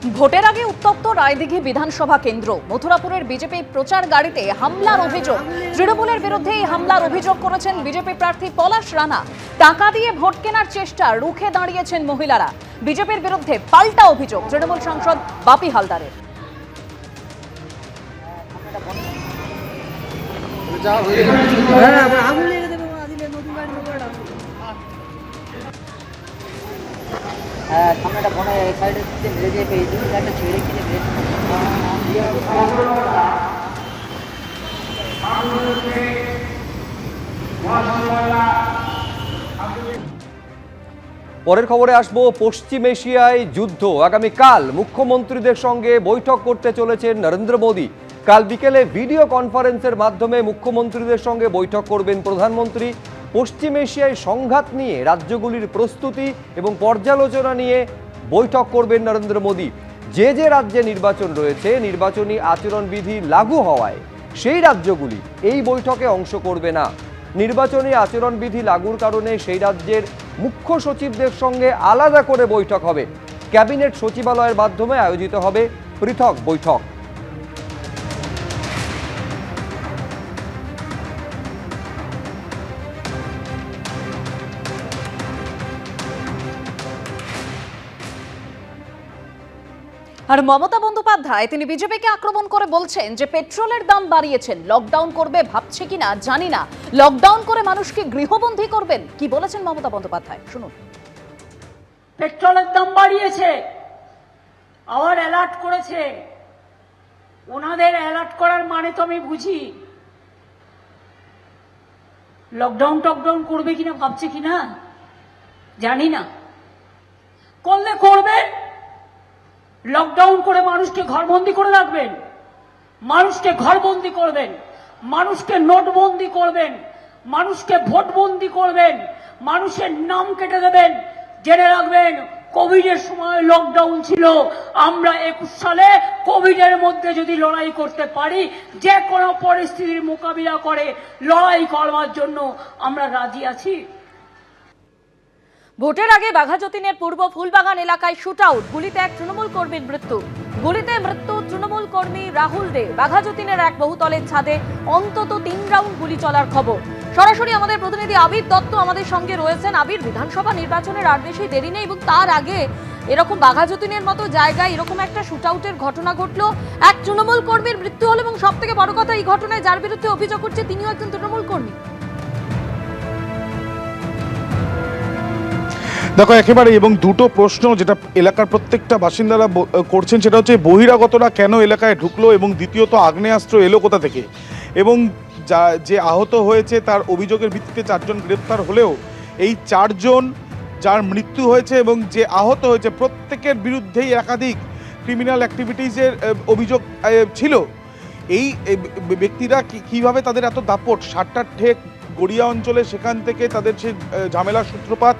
ভোটের আগে উত্তপ্ত রায়দিঘি বিধানসভা কেন্দ্র। মথুরাপুরের বিজেপি প্রচার গাড়িতে হামলার অভিযোগ। তৃণমূলের বিরুদ্ধে এই হামলার অভিযোগ করেছেন বিজেপি প্রার্থী পলাশ রানা। টাকা দিয়ে ভোট কেনার চেষ্টা রুখে দাঁড়িয়েছেন মহিলারা। বিজেপির বিরুদ্ধে পাল্টা অভিযোগ তৃণমূল সাংসদ বাপি হালদারের। সামনেটা বনে এই সাইডে মেরে দিয়ে এই দুই সাইডে ছেড়ে কিনে মেরে পরের খবরে আসবো। পশ্চিম এশিয়ায় যুদ্ধ, আগামীকাল মুখ্যমন্ত্রীদের সঙ্গে বৈঠক করতে চলেছেন নরেন্দ্র মোদী। কাল বিকেলে ভিডিও কনফারেন্সের মাধ্যমে মুখ্যমন্ত্রীদের সঙ্গে বৈঠক করবেন প্রধানমন্ত্রী। পশ্চিম এশিয়ায় সংঘাত নিয়ে রাজ্যগুলির প্রস্তুতি এবং পর্যালোচনা নিয়ে বৈঠক করবেন নরেন্দ্র মোদী। যে যে রাজ্যে নির্বাচন রয়েছে, নির্বাচনী আচরণবিধি লাগু হওয়ায় সেই রাজ্যগুলি এই বৈঠকে অংশ করবে না। নির্বাচনী আচরণবিধি লাগুর কারণে সেই রাজ্যের মুখ্য সচিবদের সঙ্গে আলাদা করে বৈঠক হবে। ক্যাবিনেট সচিবালয়ের মাধ্যমে আয়োজিত হবে পৃথক বৈঠক। আর মমতা বন্দ্যোপাধ্যায় তিনি বিজেপিকে আক্রমণ করে বলছেন যে পেট্রোলের দাম বাড়িয়েছেন, লকডাউন করবে ভাবছে কিনা জানি না, লকডাউন করে মানুষকে গৃহবন্দী করবেন। কি বলেছেন মমতা বন্দ্যোপাধ্যায় শুনুন। পেট্রোলের দাম বাড়িয়েছে, আবার অ্যালার্ট করেছে। ওনাদের অ্যালার্ট করার মানে তো আমি বুঝি। লকডাউন টকডাউন করবে কিনা ভাবছে কিনা জানি না, করলে করবে। লকডাউন করে মানুষকে ঘরবন্দি করে রাখবেন, মানুষকে ঘরবন্দি করবেন, মানুষকে নোটবন্দি করবেন, মানুষকে ভোটবন্দি করবেন, মানুষের নাম কেটে দেবেন। জেনে রাখবেন, কোভিডের সময় লকডাউন ছিল। আমরা 21 সালে কোভিডের মধ্যে যদি লড়াই করতে পারি, যে কোনো পরিস্থিতির মোকাবিলা করে লড়াই করবার জন্য আমরা রাজি আছি। ভোটের আগে বাঘাযতীনের পূর্ব ফুলবাগান এলাকায় শুটআউট, গুলিতে এক তৃণমূল কর্মীর মৃত্যু। গুলিতে মৃত্যু তৃণমূল কর্মী রাহুল দে। বাঘাযতীনের এক বহুতলের ছাদে অন্তত 3 রাউন্ড গুলি চলার খবর। সরাসরি আমাদের প্রতিনিধি আবির দত্ত আমাদের সঙ্গে রয়েছেন। আবির, বিধানসভা নির্বাচনের আর বেশি দেরি নেই এবং তার আগে এরকম বাঘাযতীনের মতো জায়গায় এরকম একটা শুটআউটের ঘটনা ঘটলো, এক তৃণমূল কর্মীর মৃত্যু হলো এবং সব থেকে বড় কথা, এই ঘটনায় যার বিরুদ্ধে অভিযোগ করছে তিনিও একজন তৃণমূল কর্মী। দেখো একেবারে, এবং দুটো প্রশ্ন যেটা এলাকার প্রত্যেকটা বাসিন্দারা করছেন, সেটা হচ্ছে বহিরাগতরা কেন এলাকায় ঢুকলো, এবং দ্বিতীয়ত আগ্নেয়াস্ত্র এলো কোথা থেকে। এবং যে আহত হয়েছে তার অভিযোগের ভিত্তিতে 4 জন গ্রেপ্তার হলেও এই 4 জন যার মৃত্যু হয়েছে এবং যে আহত হয়েছে প্রত্যেকের বিরুদ্ধেই একাধিক ক্রিমিনাল অ্যাক্টিভিটিসের অভিযোগ ছিল। এই ব্যক্তিরা কিভাবে তাদের এত দাপট, 7টা ঠেক গড়িয়া অঞ্চলে, সেখান থেকে তাদের সে ঝামেলার সূত্রপাত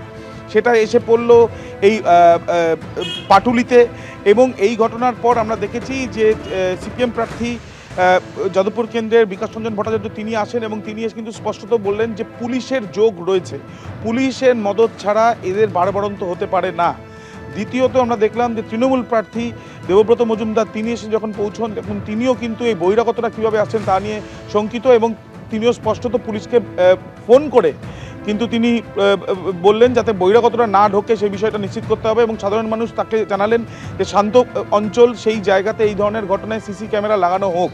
সেটা এসে পড়লো এই পাটুলিতে। এবং এই ঘটনার পর আমরা দেখেছি যে সিপিএম প্রার্থী যাদবপুর কেন্দ্রের বিকাশ রঞ্জন ভট্টাচার্য তিনি আসেন এবং তিনি এসে কিন্তু স্পষ্টত বললেন যে পুলিশের যোগ রয়েছে, পুলিশের মদত ছাড়া এদের বাড়বাড়ন্ত হতে পারে না। দ্বিতীয়ত আমরা দেখলাম যে তৃণমূল প্রার্থী দেবব্রত মজুমদার তিনি এসে যখন পৌঁছন, তখন তিনিও কিন্তু এই বহিরাগতরা কীভাবে আসছেন তা নিয়ে শঙ্কিত, এবং তিনিও স্পষ্টত পুলিশকে ফোন করে কিন্তু তিনি বললেন যাতে বহিরাগতরা না ঢোকে সেই বিষয়টা নিশ্চিত করতে হবে। এবং সাধারণ মানুষ তাকে জানালেন যে শান্ত অঞ্চল, সেই জায়গাতে এই ধরনের ঘটনায় সিসি ক্যামেরা লাগানো হোক।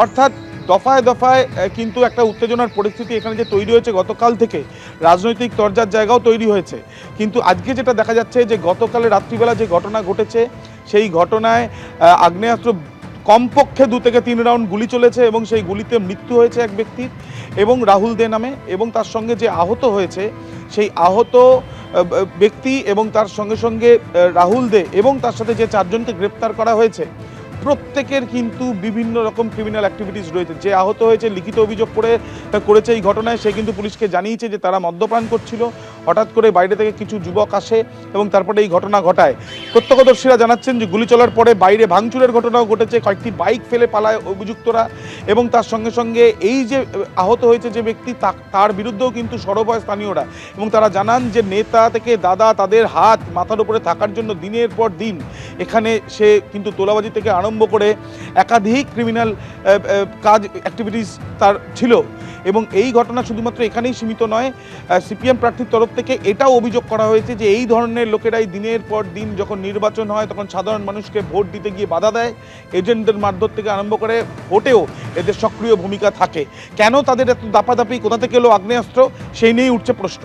অর্থাৎ দফায় দফায় কিন্তু একটা উত্তেজনার পরিস্থিতি এখানে যে তৈরি হয়েছে গতকাল থেকে, রাজনৈতিক তরজার জায়গাও তৈরি হয়েছে। কিন্তু আজকে যেটা দেখা যাচ্ছে যে গতকালে রাত্রিবেলা যে ঘটনা ঘটেছে, সেই ঘটনায় আগ্নেয়াস্ত্র কমপক্ষে 2 থেকে 3 রাউন্ড গুলি চলেছে এবং সেই গুলিতে মৃত্যু হয়েছে এক ব্যক্তির এবং রাহুল দে নামে, এবং তার সঙ্গে যে আহত হয়েছে সেই আহত ব্যক্তি এবং তার সঙ্গে সঙ্গে রাহুল দে এবং তার সাথে যে 4 জনকে গ্রেপ্তার করা হয়েছে, প্রত্যেকের কিন্তু বিভিন্ন রকম ক্রিমিনাল অ্যাক্টিভিটিস রয়েছে। যে আহত হয়েছে লিখিত অভিযোগ করেছে এই ঘটনায়, সে কিন্তু পুলিশকে জানিয়েছে যে তারা মদ্যপান করছিল। হঠাৎ করে বাইরে থেকে কিছু যুবক আসে এবং তারপরে এই ঘটনা ঘটায়। প্রত্যক্ষদর্শীরা জানাচ্ছেন যে গুলি চলার পরে বাইরে ভাঙচুরের ঘটনাও ঘটেছে, কয়েকটি বাইক ফেলে পালায় অভিযুক্তরা এবং তার সঙ্গে সঙ্গে এই যে আহত হয়েছে যে ব্যক্তি তার বিরুদ্ধেও কিন্তু সরব হয় স্থানীয়রা এবং তারা জানান যে নেতা থেকে দাদা তাদের হাত মাথার উপরে থাকার জন্য দিনের পর দিন এখানে সে কিন্তু তোলাবাজি থেকে আরম্ভ করে একাধিক ক্রিমিনাল কাজ অ্যাক্টিভিটিস তার ছিল এবং এই ঘটনা শুধুমাত্র এখানেই সীমিত নয়। সিপিএম প্রার্থীর তরফ থেকে এটাও অভিযোগ করা হয়েছে যে এই ধরনের লোকেরাই দিনের পর দিন যখন নির্বাচন হয় তখন সাধারণ মানুষকে ভোট দিতে গিয়ে বাধা দেয়, এজেন্টদের মারধর থেকে আরম্ভ করে ভোটেও এদের সক্রিয় ভূমিকা থাকে। কেন তাদের এত দাপাদাপি, কোথা থেকে এলো আগ্নেয়াস্ত্র, সেই নিয়েই উঠছে প্রশ্ন।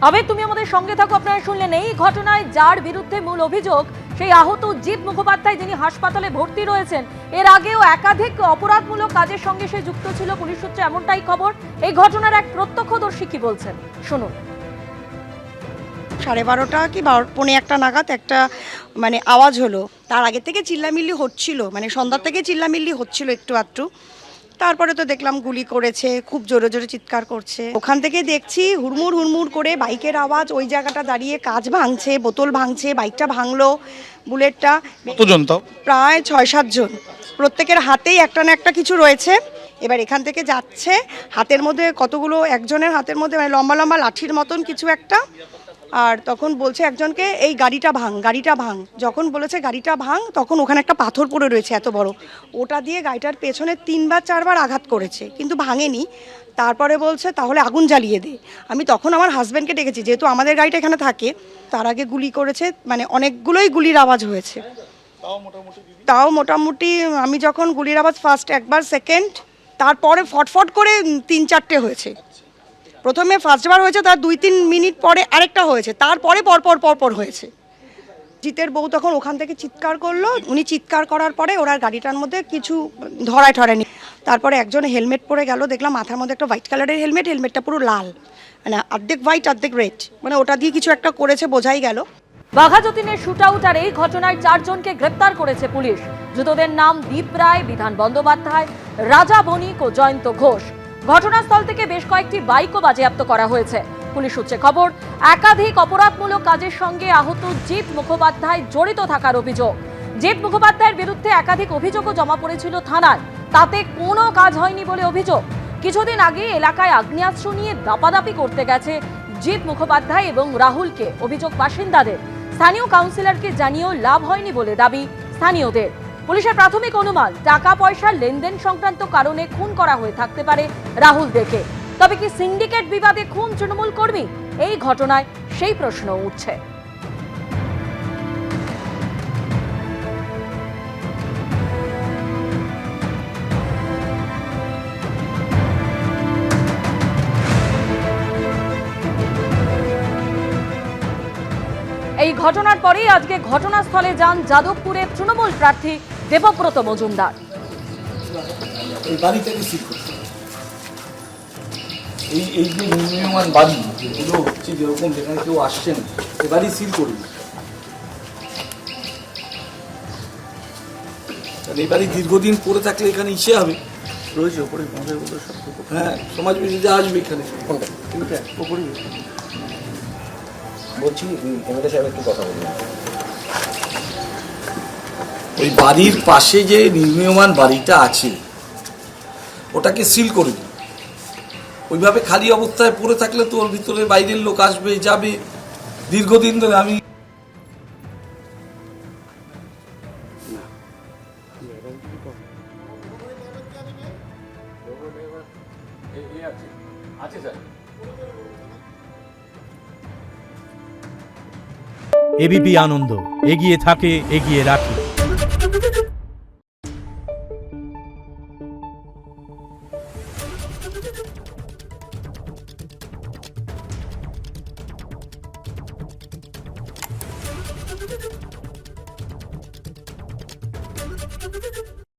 আবে তুমি আমাদের সঙ্গে থাকো। আপনারা শুনলেন এই ঘটনায় যার বিরুদ্ধে মূল অভিযোগ সেই আহত জিৎ মুখোপাধ্যায়, যিনি হাসপাতালে ভর্তি রয়েছেন। এর আগেও একাধিক অপরাধমূলক কাজের সঙ্গে সে যুক্ত ছিল, পুলিশ সূত্রে এমনটাই খবর। এই ঘটনার এক প্রত্যক্ষদর্শী কি বলছেন শুনুন। 12:30 কি 12:45 নাগাদ একটা মানে আওয়াজ হলো। তার আগে থেকে চিল্লামিল্লি হচ্ছিল, মানে সন্ধ্যার থেকে চিল্লামিল্লি হচ্ছিল একটু আধটু। তারপরে তো দেখলাম গুলি করেছে, খুব জোরে জোরে চিৎকার করছে। ওখান থেকে দেখছি হুড়মুড় হুড়মুড় করে বাইকের আওয়াজ, ওই জায়গাটা দাঁড়িয়ে কাঁচ ভাঙছে, বোতল ভাঙছে, বাইকটা ভাঙলো, বুলেটটা। কতজন তাও? প্রায় 6-7 জন, প্রত্যেকের হাতেই একটা না একটা কিছু রয়েছে। এবার এখান থেকে যাচ্ছে, হাতের মধ্যে কতগুলো, একজনের হাতের মধ্যে মানে লম্বা লম্বা লাঠির মতন কিছু একটা। আর তখন বলছে একজনকে এই গাড়িটা ভাঙ, গাড়িটা ভাঙ। যখন বলেছে গাড়িটা ভাঙ তখন ওখানে একটা পাথর পড়ে রয়েছে এত বড়, ওটা দিয়ে গাড়িটার পেছনে 3-4 আঘাত করেছে কিন্তু ভাঙেনি। তারপরে বলছে তাহলে আগুন জ্বালিয়ে দে। আমি তখন আমার হাজব্যান্ডকে ডেকেছি, যেহেতু আমাদের গাড়িটা এখানে থাকে। তার আগে গুলি করেছে, মানে অনেকগুলোই গুলির আওয়াজ হয়েছে। তাও মোটামুটি আমি যখন গুলির আওয়াজ ফার্স্ট একবার, সেকেন্ড, তারপরে ফটফট করে 3-4টে হয়েছে। প্রথমে ফার্স্টবার হয়েছে, তার 2-3 মিনিট পরে আরেকটা হয়েছে, তারপরে পরপর হয়েছে। জিতের বউ তখন ওখান থেকে চিৎকার করলো, উনি চিৎকার করার পরে ওরা গাড়িটার মধ্যে কিছু ধরায়নি। তারপরে একজন হেলমেট পরে গেল, দেখলাম মাথার মধ্যে একটা হোয়াইট কালারের হেলমেট, হেলমেটটা পুরো লাল, মানে অর্ধেক হোয়াইট অর্ধেক রেড, মানে ওটা দিয়ে কিছু একটা করেছে বোঝাই গেল। বাঘাযতীনের শুট আউট আর এই ঘটনায় 4 জনকে গ্রেপ্তার করেছে পুলিশ। ধৃতদের নাম দীপ রায়, বিধান বন্দ্যোপাধ্যায়, রাজা বণিক ও জয়ন্ত ঘোষ। ঘটনাস্থল থেকে বেশ কয়েকটি বাইকও বাজেয়াপ্ত করা হয়েছে। পুলিশ সূত্রে খবর, একাধিক অপরাধমূলক কাজের সঙ্গে আহত জিৎ মুখোপাধ্যায় জড়িত থাকার অভিযোগ। জিৎ মুখোপাধ্যায়ের বিরুদ্ধে একাধিক অভিযোগও জমা পড়েছিল থানায়, তাতে কোনো কাজ হয়নি বলে অভিযোগ। কিছুদিন আগে এলাকায় আগ্নেয়াস্ত্র নিয়ে দাপাদাপি করতে গেছে জিৎ মুখোপাধ্যায় এবং রাহুলকে, অভিযোগ বাসিন্দাদের। স্থানীয় কাউন্সিলরকে জানিয়েও লাভ হয়নি বলে দাবি স্থানীয়দের। পুলিশের প্রাথমিক অনুমান, টাকা পয়সার লেনদেন সংক্রান্ত কারণে খুন করা হয়ে থাকতে পারে রাহুল দেকে। তবে কি সিন্ডিকেট বিবাদে খুন তৃণমূল কর্মী? এই ঘটনায় সেই প্রশ্ন উঠছে। এই ঘটনার পরেই আজকে ঘটনাস্থলে যান যাদবপুরের তৃণমূল প্রার্থী দেবব্রত মজুমদার। এই বাড়ি থেকে সিল করছে, এই যে নির্মীয়মান বাড়ি যেগুলো হচ্ছে, যেরকম যেখানে কেউ আসছেন, এ বাড়ি সিল করবে। এই বাড়ি দীর্ঘদিন পড়ে থাকলে এখানে ইসে হবে, রয়েছে ওপরে, হ্যাঁ, সমাজ বিরোধী আসবে এখানে। ওপরে বলছি এমএলএ সাহেব একটু কথা বলুন। ওই বাড়ির পাশে যে নির্মীয়মান বাড়িটা আছে ওটাকে সিল করে দিন। ওইভাবে খালি অবস্থায় পড়ে থাকলে তো ওর ভিতরে বাইরের লোক আসবে যাবে। দীর্ঘদিন ধরে আমি এবিপি আনন্দ, এগিয়ে থাকে, এগিয়ে রাখে।